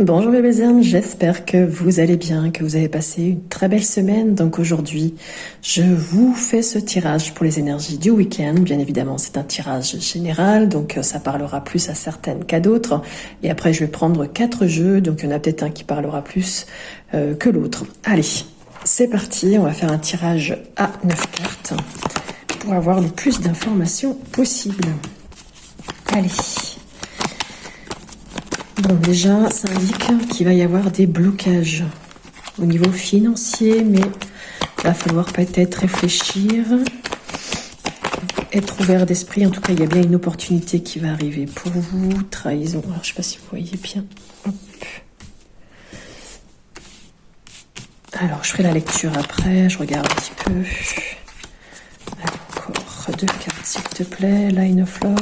Bonjour mes belles âmes, j'espère que vous allez bien, que vous avez passé une très belle semaine. Donc aujourd'hui, je vous fais ce tirage pour les énergies du week-end. Bien évidemment, c'est un tirage général, donc ça parlera plus à certaines qu'à d'autres. Et après, je vais prendre 4 jeux, donc il y en a peut-être un qui parlera plus que l'autre. Allez, c'est parti, on va faire un tirage à 9 cartes pour avoir le plus d'informations possible. Allez. Bon, déjà, ça indique qu'il va y avoir des blocages au niveau financier, mais il va falloir peut-être réfléchir, être ouvert d'esprit. En tout cas, il y a bien une opportunité qui va arriver pour vous. Trahison. Alors, je ne sais pas si vous voyez bien. Hop. Alors, je ferai la lecture après. Je regarde un petit peu. Encore 2 cartes, s'il te plaît. Line of Love.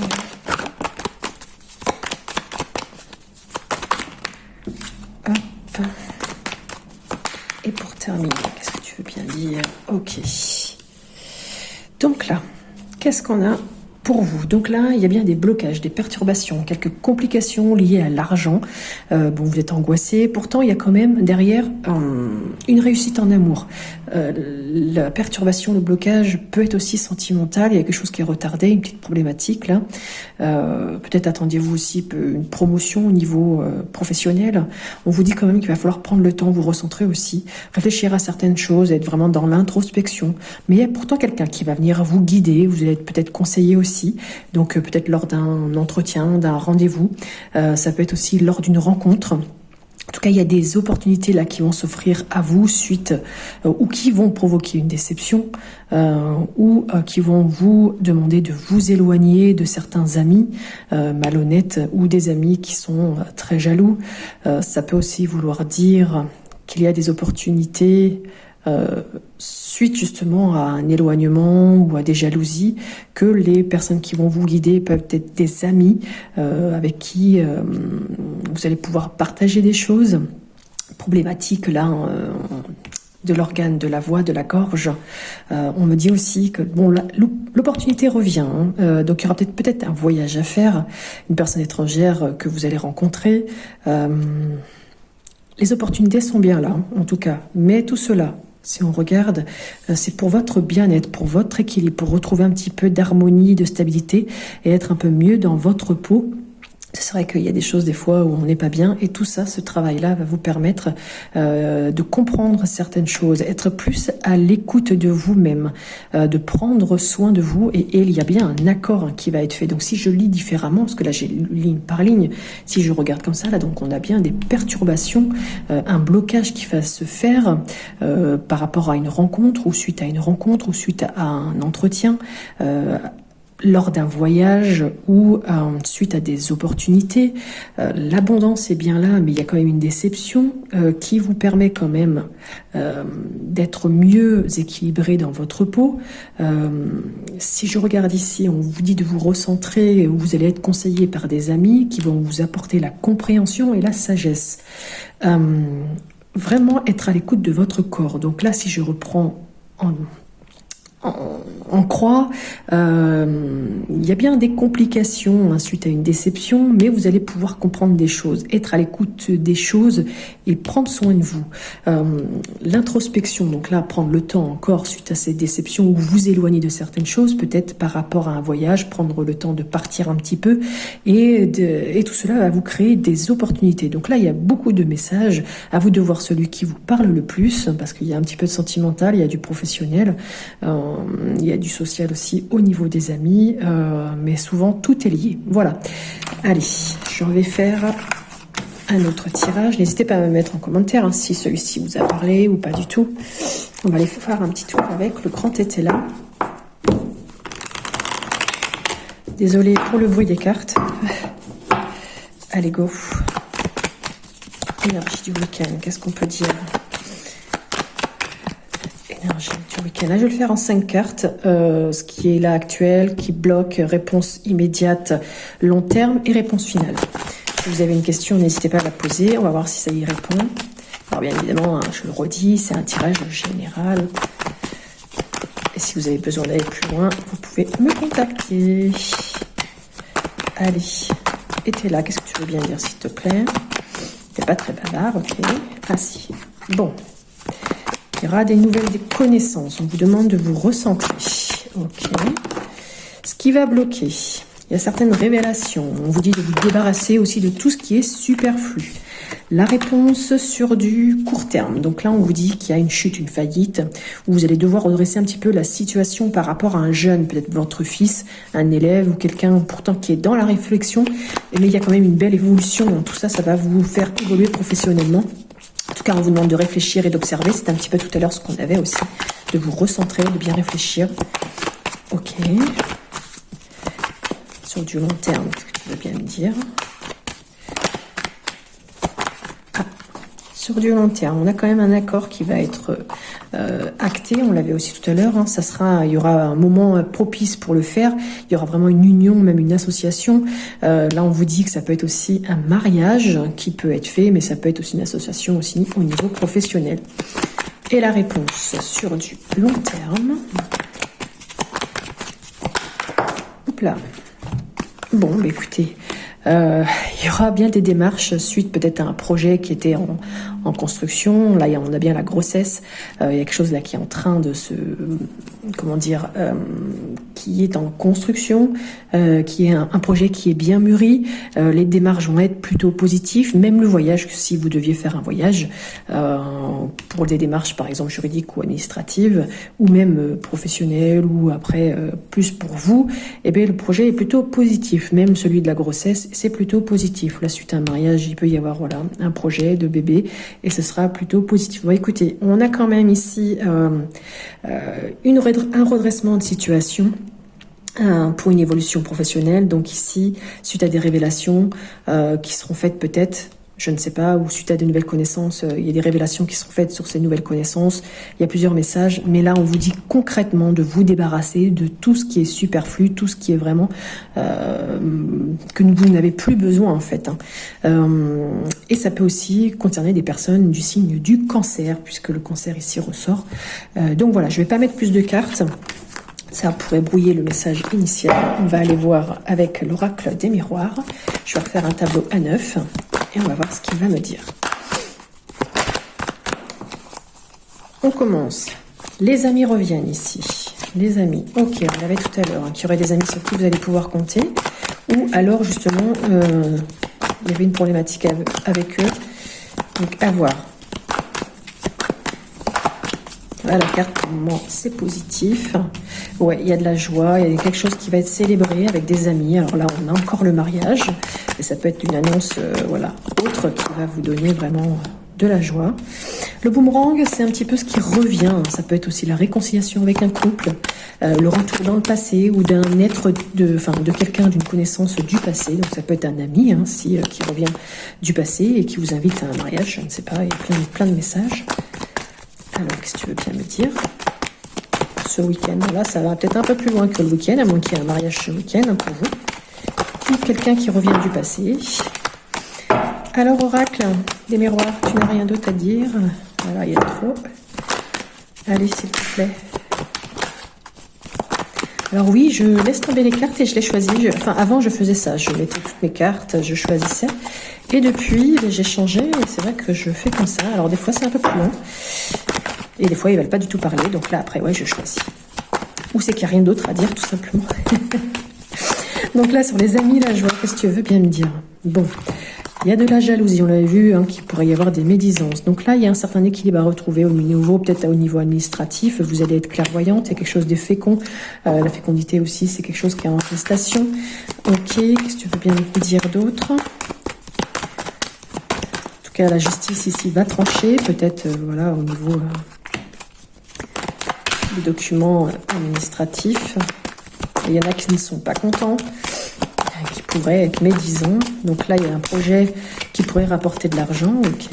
Et pour terminer, qu'est-ce que tu veux bien dire? Ok. Donc là, qu'est-ce qu'on a pour vous? Donc là, il y a bien des blocages, des perturbations, quelques complications liées à l'argent. Bon, vous êtes angoissé. Pourtant, il y a quand même derrière une réussite en amour. La perturbation, le blocage peut être aussi sentimental. Il y a quelque chose qui est retardé, une petite problématique là. Peut-être attendiez-vous aussi une promotion au niveau professionnel. On vous dit quand même qu'il va falloir prendre le temps, vous recentrer aussi, réfléchir à certaines choses, être vraiment dans l'introspection. Mais il y a pourtant quelqu'un qui va venir vous guider, vous allez être peut-être conseillé aussi. Donc peut-être lors d'un entretien, d'un rendez-vous. Ça peut être aussi lors d'une rencontre. En tout cas, il y a des opportunités là qui vont s'offrir à vous suite ou qui vont provoquer une déception ou qui vont vous demander de vous éloigner de certains amis malhonnêtes ou des amis qui sont très jaloux. Ça peut aussi vouloir dire qu'il y a des opportunités suite justement à un éloignement ou à des jalousies, que les personnes qui vont vous guider peuvent être des amis avec qui vous allez pouvoir partager des choses problématiques là de l'organe, de la voix, de la gorge. On me dit aussi que bon, l'opportunité revient, donc il y aura peut-être un voyage à faire, une personne étrangère que vous allez rencontrer. Les opportunités sont bien là, en tout cas, mais tout cela, si on regarde, c'est pour votre bien-être, pour votre équilibre, pour retrouver un petit peu d'harmonie, de stabilité et être un peu mieux dans votre peau. C'est vrai qu'il y a des choses des fois où on n'est pas bien et tout ça, ce travail-là va vous permettre de comprendre certaines choses, être plus à l'écoute de vous-même, de prendre soin de vous et il y a bien un accord qui va être fait. Donc si je lis différemment, parce que là j'ai ligne par ligne, si je regarde comme ça, là donc on a bien des perturbations, un blocage qui va se faire par rapport à une rencontre ou suite à une rencontre ou suite à un entretien. Lors d'un voyage ou suite à des opportunités. L'abondance est bien là, mais il y a quand même une déception qui vous permet quand même d'être mieux équilibré dans votre peau. Si je regarde ici, on vous dit de vous recentrer, vous allez être conseillé par des amis qui vont vous apporter la compréhension et la sagesse. Vraiment être à l'écoute de votre corps. Donc là, si je reprends en croix, il y a bien des complications suite à une déception, mais vous allez pouvoir comprendre des choses, être à l'écoute des choses et prendre soin de vous. L'introspection, donc là, prendre le temps encore suite à ces déceptions ou vous éloigner de certaines choses, peut-être par rapport à un voyage, prendre le temps de partir un petit peu et tout cela va vous créer des opportunités. Donc là, il y a beaucoup de messages, à vous de voir celui qui vous parle le plus, parce qu'il y a un petit peu de sentimental, il y a du professionnel, il y a du social aussi au niveau des amis, mais souvent tout est lié. Voilà. Allez, je vais faire un autre tirage. N'hésitez pas à me mettre en commentaire si celui-ci vous a parlé ou pas du tout. On va aller faire un petit tour avec le grand tété là. Désolée pour le bruit des cartes. Allez, go. Énergie du week-end, qu'est-ce qu'on peut dire? Énergie du week-end. Là, je vais le faire en 5 cartes. Ce qui est là actuel, qui bloque, réponse immédiate, long terme et réponse finale. Si vous avez une question, n'hésitez pas à la poser. On va voir si ça y répond. Alors bien évidemment, je le redis, c'est un tirage général. Et si vous avez besoin d'aller plus loin, vous pouvez me contacter. Allez, et t'es là, qu'est-ce que tu veux bien dire, s'il te plaît? pas très bavard, ok. Ah si. Bon. Il y aura des nouvelles des connaissances. On vous demande de vous recentrer. Ok. Ce qui va bloquer. Il y a certaines révélations. On vous dit de vous débarrasser aussi de tout ce qui est superflu. La réponse sur du court terme. Donc là, on vous dit qu'il y a une chute, une faillite, où vous allez devoir redresser un petit peu la situation par rapport à un jeune, peut-être votre fils, un élève ou quelqu'un pourtant qui est dans la réflexion. Mais il y a quand même une belle évolution. Donc tout ça, ça va vous faire évoluer professionnellement. En tout cas, on vous demande de réfléchir et d'observer. C'était un petit peu tout à l'heure ce qu'on avait aussi. De vous recentrer, de bien réfléchir. Ok. Sur du long terme, ce que tu veux bien me dire. Sur du long terme, on a quand même un accord qui va être acté, on l'avait aussi tout à l'heure, hein. Il y aura un moment propice pour le faire, il y aura vraiment une union, même une association. Là, on vous dit que ça peut être aussi un mariage qui peut être fait, mais ça peut être aussi une association aussi au niveau professionnel. Et la réponse sur du long terme. Hop là. Bon, bah écoutez, il y aura bien des démarches suite peut-être à un projet qui était en construction. Là, on a bien la grossesse. Il y a quelque chose là qui est en train de se, qui est en construction, qui est un projet qui est bien mûri. Les démarches vont être plutôt positives. Même le voyage, si vous deviez faire un voyage pour des démarches, par exemple juridiques ou administratives, ou même professionnelles, ou après plus pour vous, eh bien le projet est plutôt positif. Même celui de la grossesse, c'est plutôt positif. Là, suite à un mariage, il peut y avoir un projet de bébé et ce sera plutôt positif. Bon, écoutez, on a quand même ici un redressement de situation pour une évolution professionnelle. Donc ici, suite à des révélations qui seront faites peut-être, je ne sais pas, ou suite à de nouvelles connaissances, il y a des révélations qui seront faites sur ces nouvelles connaissances. Il y a plusieurs messages, mais là, on vous dit concrètement de vous débarrasser de tout ce qui est superflu, tout ce qui est vraiment que vous n'avez plus besoin en fait. Et ça peut aussi concerner des personnes du signe du cancer, puisque le cancer ici ressort. Donc voilà, je ne vais pas mettre plus de cartes. Ça pourrait brouiller le message initial. On va aller voir avec l'oracle des miroirs. Je vais refaire un tableau à 9 et on va voir ce qu'il va me dire. On commence. Les amis reviennent ici. Les amis, ok, on l'avait tout à l'heure, qu'il y aurait des amis sur qui vous allez pouvoir compter. Ou alors justement, il y avait une problématique avec eux. Donc à voir. Voilà, la carte pour le moment c'est positif. Ouais, il y a de la joie, il y a quelque chose qui va être célébré avec des amis. Alors là, on a encore le mariage. Et ça peut être une annonce autre qui va vous donner vraiment de la joie. Le boomerang, c'est un petit peu ce qui revient. Ça peut être aussi la réconciliation avec un couple, le retour dans le passé ou d'un être de quelqu'un, d'une connaissance du passé. Donc ça peut être un ami qui revient du passé et qui vous invite à un mariage. Je ne sais pas, il y a plein de messages. Alors, qu'est-ce que tu veux bien me dire? Ce week-end, là, ça va peut-être un peu plus loin que le week-end, à moins qu'il y ait un mariage ce week-end pour vous. Ou quelqu'un qui revient du passé. Alors, oracle des miroirs, tu n'as rien d'autre à dire? Voilà, il y a trop. Allez, s'il te plaît. Alors oui, je laisse tomber les cartes et je les choisis. Avant, je faisais ça. Je mettais toutes mes cartes, je choisissais. Et depuis, j'ai changé et c'est vrai que je fais comme ça. Alors des fois, c'est un peu plus long. Et des fois, ils ne veulent pas du tout parler. Donc là, après, ouais, je choisis. Ou c'est qu'il n'y a rien d'autre à dire, tout simplement. Donc là, sur les amis, la joie, qu'est-ce que tu veux bien me dire? Bon, il y a de la jalousie, on l'avait vu, qu'il pourrait y avoir des médisances. Donc là, il y a un certain équilibre à retrouver au niveau, peut-être au niveau administratif. Vous allez être clairvoyante, il y a quelque chose de fécond. La fécondité aussi, c'est quelque chose qui est en gestation. Ok, qu'est-ce que tu veux bien me dire d'autre? La justice ici va trancher, peut-être voilà, au niveau des documents administratifs. Il y en a qui ne sont pas contents, qui pourraient être médisants. Donc là, il y a un projet qui pourrait rapporter de l'argent. Ok.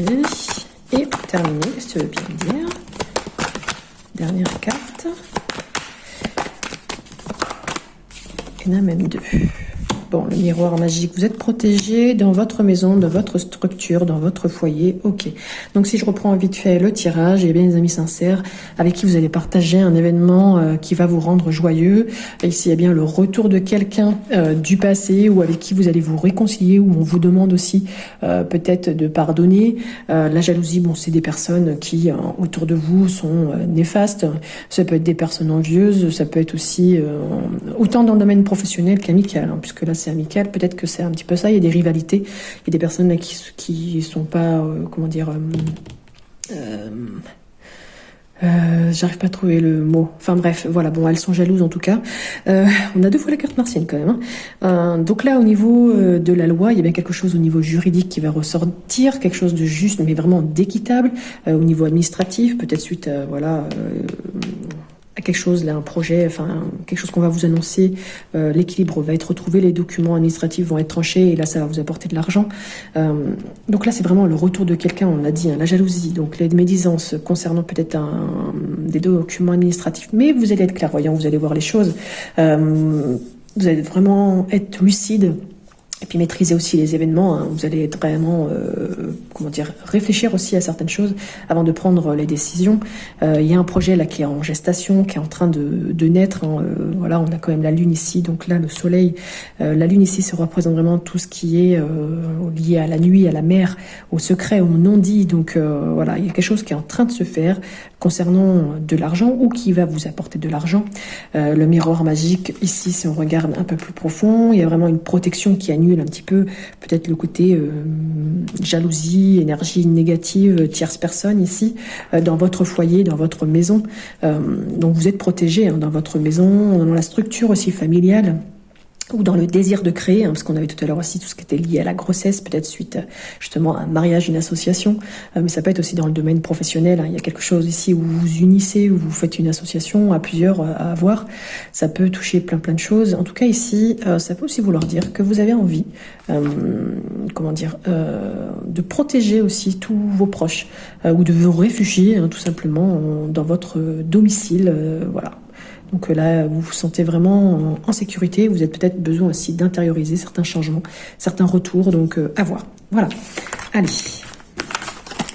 Et pour terminer, qu'est-ce que tu veux bien me dire? Dernière carte. Il y en a même deux. Bon, le miroir magique, vous êtes protégé dans votre maison, dans votre structure, dans votre foyer. Ok. Donc, si je reprends vite fait le tirage, il y a bien des amis sincères avec qui vous allez partager un événement qui va vous rendre joyeux. Ici, il y a bien le retour de quelqu'un du passé ou avec qui vous allez vous réconcilier, où on vous demande aussi peut-être de pardonner. La jalousie, bon, c'est des personnes qui, autour de vous, sont néfastes. Ça peut être des personnes envieuses, ça peut être aussi autant dans le domaine professionnel qu'amical, hein, puisque là, c'est amical. Peut-être que c'est un petit peu ça. Il y a des rivalités. Il y a des personnes là, qui sont pas, comment dire... j'arrive pas à trouver le mot. Enfin bref, voilà, bon, elles sont jalouses en tout cas. On a 2 fois la carte martienne quand même. Hein. Donc là, au niveau de la loi, il y a bien quelque chose au niveau juridique qui va ressortir, quelque chose de juste, mais vraiment d'équitable. Au niveau administratif, peut-être suite à, voilà... à quelque chose, là, un projet, enfin, quelque chose qu'on va vous annoncer, l'équilibre va être retrouvé, les documents administratifs vont être tranchés, et là, ça va vous apporter de l'argent. Donc là, c'est vraiment le retour de quelqu'un, on l'a dit, hein, la jalousie, donc les médisances concernant peut-être des documents administratifs, mais vous allez être clairvoyant, vous allez voir les choses, vous allez vraiment être lucide, et puis maîtriser aussi les événements, hein. Vous allez être vraiment, comment dire, réfléchir aussi à certaines choses avant de prendre les décisions. Il y a un projet là qui est en gestation, qui est en train de naître. Hein. Voilà, on a quand même la lune ici, donc là le soleil. La lune ici se représente vraiment tout ce qui est lié à la nuit, à la mer, au secret, au non-dit. Donc voilà, il y a quelque chose qui est en train de se faire concernant de l'argent ou qui va vous apporter de l'argent. Le miroir magique ici, si on regarde un peu plus profond, il y a vraiment une protection qui annule un petit peu peut-être le côté jalousie, énergie négative, tierce personne ici, dans votre foyer, dans votre maison. Donc vous êtes protégé hein, dans votre maison, dans la structure aussi familiale, ou dans le désir de créer, hein, parce qu'on avait tout à l'heure aussi tout ce qui était lié à la grossesse, peut-être suite justement à un mariage, une association, mais ça peut être aussi dans le domaine professionnel, hein. Il y a quelque chose ici où vous vous unissez, où vous faites une association à plusieurs à avoir, ça peut toucher plein de choses. En tout cas ici, ça peut aussi vouloir dire que vous avez envie, comment dire, de protéger aussi tous vos proches, ou de vous réfugier hein, tout simplement dans votre domicile, voilà. Donc là, vous vous sentez vraiment en sécurité. Vous avez peut-être besoin aussi d'intérioriser certains changements, certains retours. Donc à voir. Voilà. Allez,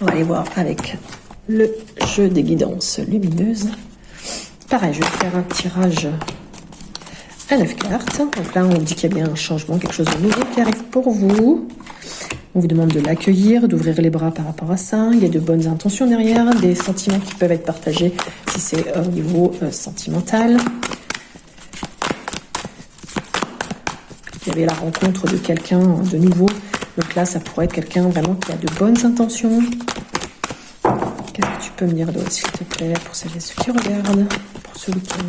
on va aller voir avec le jeu des guidances lumineuses. Pareil, je vais faire un tirage à 9 cartes. Donc là, on dit qu'il y a bien un changement, quelque chose de nouveau qui arrive pour vous. On vous demande de l'accueillir, d'ouvrir les bras par rapport à ça. Il y a de bonnes intentions derrière, des sentiments qui peuvent être partagés si c'est au niveau sentimental. Il y avait la rencontre de quelqu'un de nouveau. Donc là, ça pourrait être quelqu'un vraiment qui a de bonnes intentions. Qu'est-ce que tu peux me dire d'autre, s'il te plaît, pour celles et ceux qui regardent, pour ce week-end?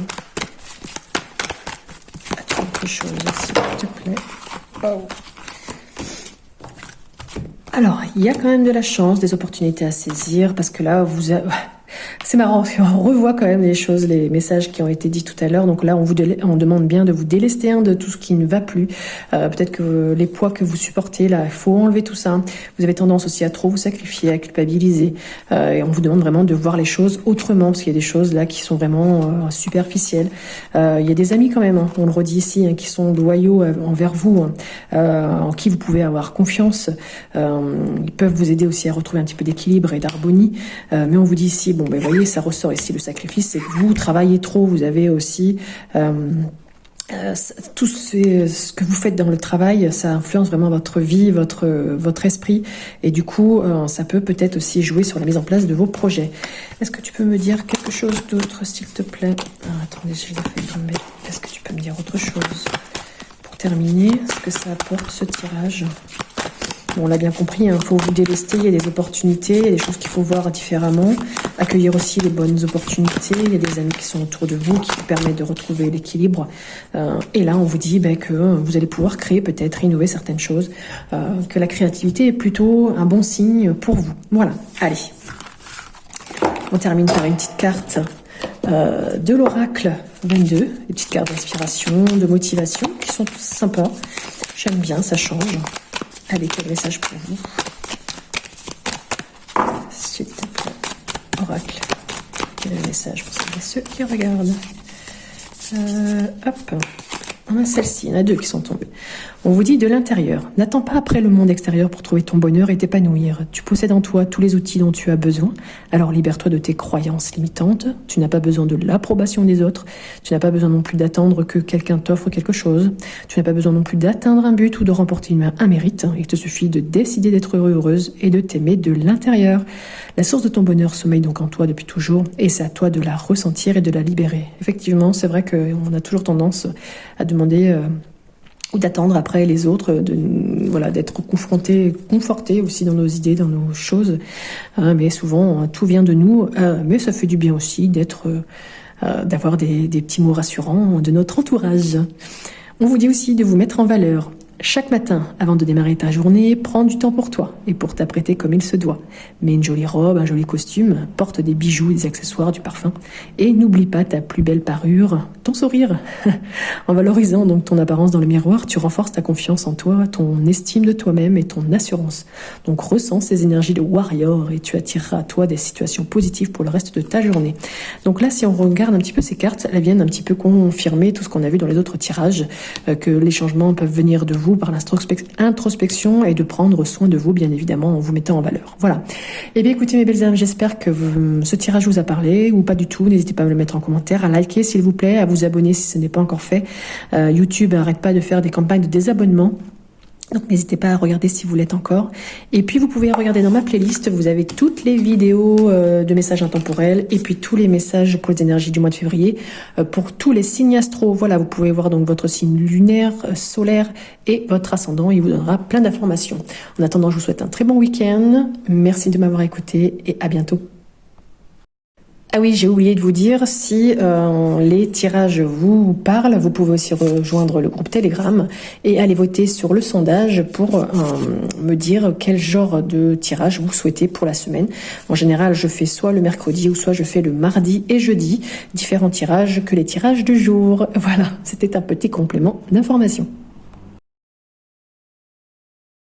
As-tu autre chose, s'il te plaît? Oh. Alors, il y a quand même de la chance, des opportunités à saisir, parce que là, c'est marrant, parce qu'on revoit quand même les choses, les messages qui ont été dits tout à l'heure. Donc là, on demande bien de vous délester de tout ce qui ne va plus. Peut-être que les poids que vous supportez, là, il faut enlever tout ça. Vous avez tendance aussi à trop vous sacrifier, à culpabiliser. Et on vous demande vraiment de voir les choses autrement, parce qu'il y a des choses là qui sont vraiment superficielles. Il y a des amis quand même, hein, on le redit ici, hein, qui sont loyaux envers vous, hein, en qui vous pouvez avoir confiance. Ils peuvent vous aider aussi à retrouver un petit peu d'équilibre et d'harmonie. Mais on vous dit ici, bon, ben voyez, ça ressort ici le sacrifice, c'est que vous travaillez trop, vous avez aussi tout ce que vous faites dans le travail, ça influence vraiment votre vie, votre esprit, et du coup, ça peut peut-être aussi jouer sur la mise en place de vos projets. Est-ce que tu peux me dire quelque chose d'autre, s'il te plaît? Attendez, je l'ai fait tomber. Est-ce que tu peux me dire autre chose pour terminer? Ce que ça apporte, ce tirage? Bon, on l'a bien compris, il faut vous délester, il y a des opportunités, il y a des choses qu'il faut voir différemment, accueillir aussi les bonnes opportunités, il y a des amis qui sont autour de vous, qui vous permettent de retrouver l'équilibre. Et là, on vous dit que vous allez pouvoir créer, peut-être innover certaines choses, que la créativité est plutôt un bon signe pour vous. Voilà, allez. On termine par une petite carte de l'oracle 22, des petites cartes d'inspiration, de motivation, qui sont sympas. J'aime bien, ça change. Allez, quel message pour vous? S'il te plaît, oracle. Quel est le message pour ceux qui regardent? Hop, on a celle-ci, il y en a deux qui sont tombées. On vous dit de l'intérieur. N'attends pas après le monde extérieur pour trouver ton bonheur et t'épanouir. Tu possèdes en toi tous les outils dont tu as besoin. Alors libère-toi de tes croyances limitantes. Tu n'as pas besoin de l'approbation des autres. Tu n'as pas besoin non plus d'attendre que quelqu'un t'offre quelque chose. Tu n'as pas besoin non plus d'atteindre un but ou de remporter un mérite. Il te suffit de décider d'être heureux, heureuse et de t'aimer de l'intérieur. La source de ton bonheur sommeille donc en toi depuis toujours et c'est à toi de la ressentir et de la libérer. Effectivement, c'est vrai qu'on a toujours tendance à demander... ou d'attendre après les autres, d'être confronté, conforté aussi dans nos idées, dans nos choses. Mais souvent, tout vient de nous. Mais ça fait du bien aussi d'avoir des petits mots rassurants de notre entourage. On vous dit aussi de vous mettre en valeur. Chaque matin, avant de démarrer ta journée, prends du temps pour toi et pour t'apprêter comme il se doit. Mets une jolie robe, un joli costume, porte des bijoux, des accessoires, du parfum et n'oublie pas ta plus belle parure, ton sourire. En valorisant donc ton apparence dans le miroir, tu renforces ta confiance en toi, ton estime de toi-même et ton assurance. Donc ressens ces énergies de warrior et tu attireras à toi des situations positives pour le reste de ta journée. Donc là, si on regarde un petit peu ces cartes, elles viennent un petit peu confirmer tout ce qu'on a vu dans les autres tirages, que les changements peuvent venir de vous par l'introspection et de prendre soin de vous, bien évidemment, en vous mettant en valeur. Voilà. Eh bien, écoutez, mes belles âmes, j'espère que ce tirage vous a parlé ou pas du tout. N'hésitez pas à me le mettre en commentaire, à liker, s'il vous plaît, à vous abonner si ce n'est pas encore fait. YouTube n'arrête pas de faire des campagnes de désabonnement. Donc n'hésitez pas à regarder si vous l'êtes encore. Et puis vous pouvez regarder dans ma playlist, vous avez toutes les vidéos de messages intemporels et puis tous les messages pour les énergies du mois de février pour tous les signes astro. Voilà, vous pouvez voir donc votre signe lunaire, solaire et votre ascendant. Il vous donnera plein d'informations. En attendant, je vous souhaite un très bon week-end. Merci de m'avoir écouté et à bientôt. Ah oui, j'ai oublié de vous dire, si les tirages vous parlent, vous pouvez aussi rejoindre le groupe Telegram et aller voter sur le sondage pour me dire quel genre de tirage vous souhaitez pour la semaine. En général, je fais soit le mercredi ou soit je fais le mardi et jeudi, différents tirages que les tirages du jour. Voilà, c'était un petit complément d'information.